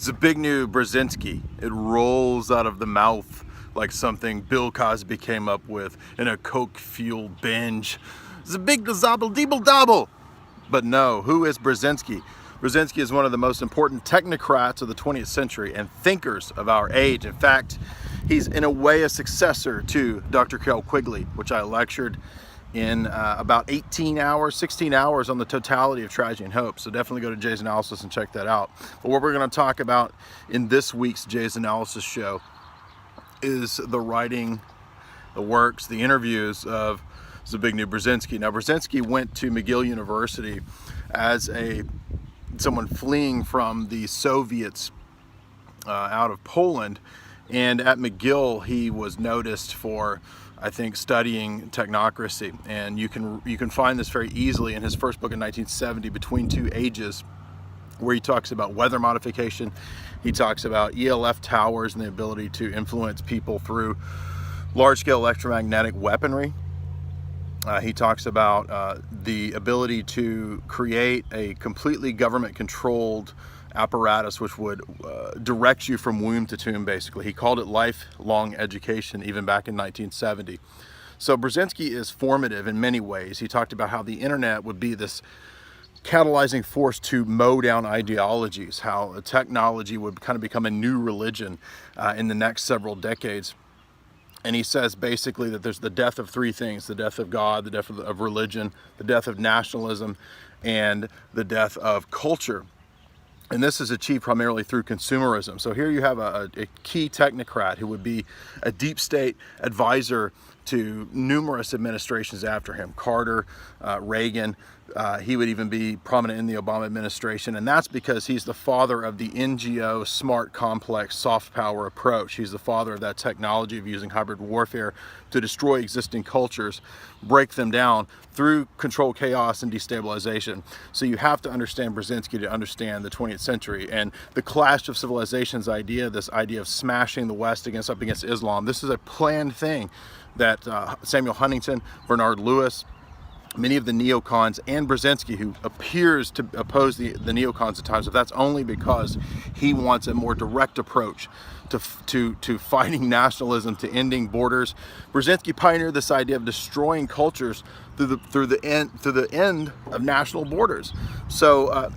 Zbigniew Brzezinski. It rolls out of the mouth like something Bill Cosby came up with in a coke-fueled binge. Zbigniew Zobble Deeble Dobble. But no, who is Brzezinski? Brzezinski is one of the most important technocrats of the 20th century and thinkers of our age. In fact, he's in a way a successor to Dr. Carroll Quigley, which I lectured in about 16 hours on the totality of tragedy and hope. So definitely go to Jay's Analysis and check that out. But what we're going to talk about in this week's Jay's Analysis show is the writing, the works, the interviews of Zbigniew Brzezinski. Now, Brzezinski went to McGill University as someone fleeing from the Soviets out of Poland, and at McGill he was noticed for, I think, studying technocracy. And you can find this very easily in his first book in 1970, Between Two Ages, where he talks about weather modification. He talks about ELF towers and the ability to influence people through large-scale electromagnetic weaponry. He talks about the ability to create a completely government-controlled apparatus which would direct you from womb to tomb, basically. He called it lifelong education even back in 1970. So Brzezinski is formative in many ways. He talked about how the internet would be this catalyzing force to mow down ideologies, how technology would kind of become a new religion in the next several decades. And he says basically that there's the death of three things: the death of God, the death of religion, the death of nationalism, and the death of culture. And this is achieved primarily through consumerism. So here you have a key technocrat who would be a deep state advisor to numerous administrations after him: Carter, Reagan. He would even be prominent in the Obama administration, and that's because he's the father of the NGO smart, complex, soft power approach. He's the father of that technology of using hybrid warfare to destroy existing cultures, break them down through controlled chaos and destabilization. So you have to understand Brzezinski to understand the 20th century and the clash of civilizations idea, this idea of smashing the West up against Islam. This is a planned thing that Samuel Huntington, Bernard Lewis, many of the neocons, and Brzezinski, who appears to oppose the neocons at times, but that's only because he wants a more direct approach to fighting nationalism, to ending borders. Brzezinski pioneered this idea of destroying cultures through the end of national borders. So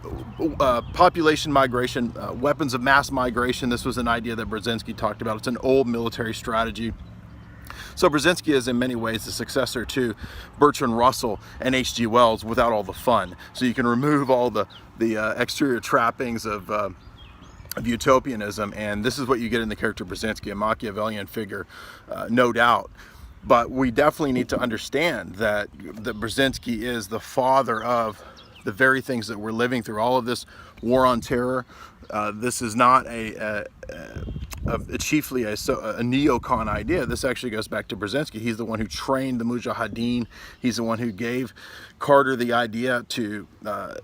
population migration, weapons of mass migration, this was an idea that Brzezinski talked about. It's an old military strategy. So Brzezinski is in many ways the successor to Bertrand Russell and H.G. Wells without all the fun. So you can remove all the exterior trappings of utopianism, and this is what you get in the character Brzezinski, a Machiavellian figure, no doubt. But we definitely need to understand that Brzezinski is the father of the very things that we're living through. All of this war on terror. This is not chiefly a neocon idea. This actually goes back to Brzezinski. He's the one who trained the Mujahideen. He's the one who gave Carter the idea to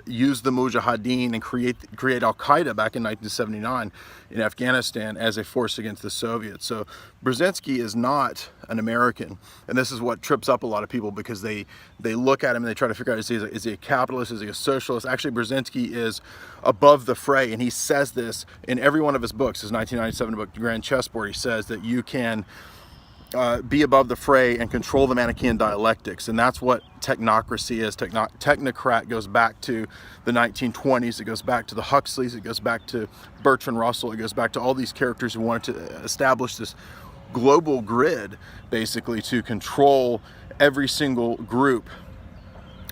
use the Mujahideen and create Al-Qaeda back in 1979 in Afghanistan as a force against the Soviets. So Brzezinski is not an American, and this is what trips up a lot of people, because they look at him and they try to figure out, is he a capitalist, is he a socialist? Actually, Brzezinski is above the fray, and he says this in every one of his books. His 1997 book, Grand Chessboard, he says that you can be above the fray and control the Manichaean dialectics, and that's what technocracy is. Technocrat goes back to the 1920s, it goes back to the Huxleys, it goes back to Bertrand Russell, it goes back to all these characters who wanted to establish this global grid, basically, to control every single group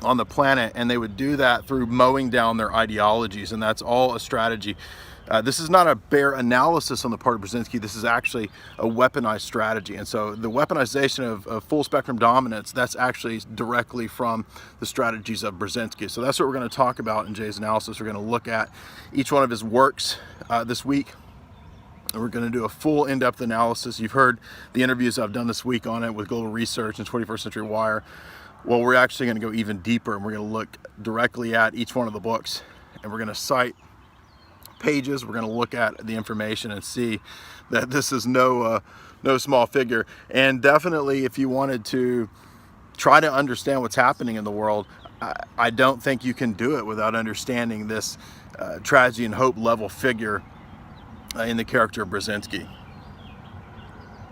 on the planet, and they would do that through mowing down their ideologies, and that's all a strategy. This is not a bare analysis on the part of Brzezinski. This is actually a weaponized strategy. And so the weaponization of full spectrum dominance, that's actually directly from the strategies of Brzezinski. So that's what we're going to talk about in Jay's Analysis. We're going to look at each one of his works this week, and we're going to do a full in-depth analysis. You've heard the interviews I've done this week on it with Global Research and 21st Century Wire. Well, we're actually going to go even deeper, and we're going to look directly at each one of the books, and we're going to cite pages. We're going to look at the information and see that this is no small figure. And definitely, if you wanted to try to understand what's happening in the world, I don't think you can do it without understanding this tragedy and hope level figure in the character of Brzezinski.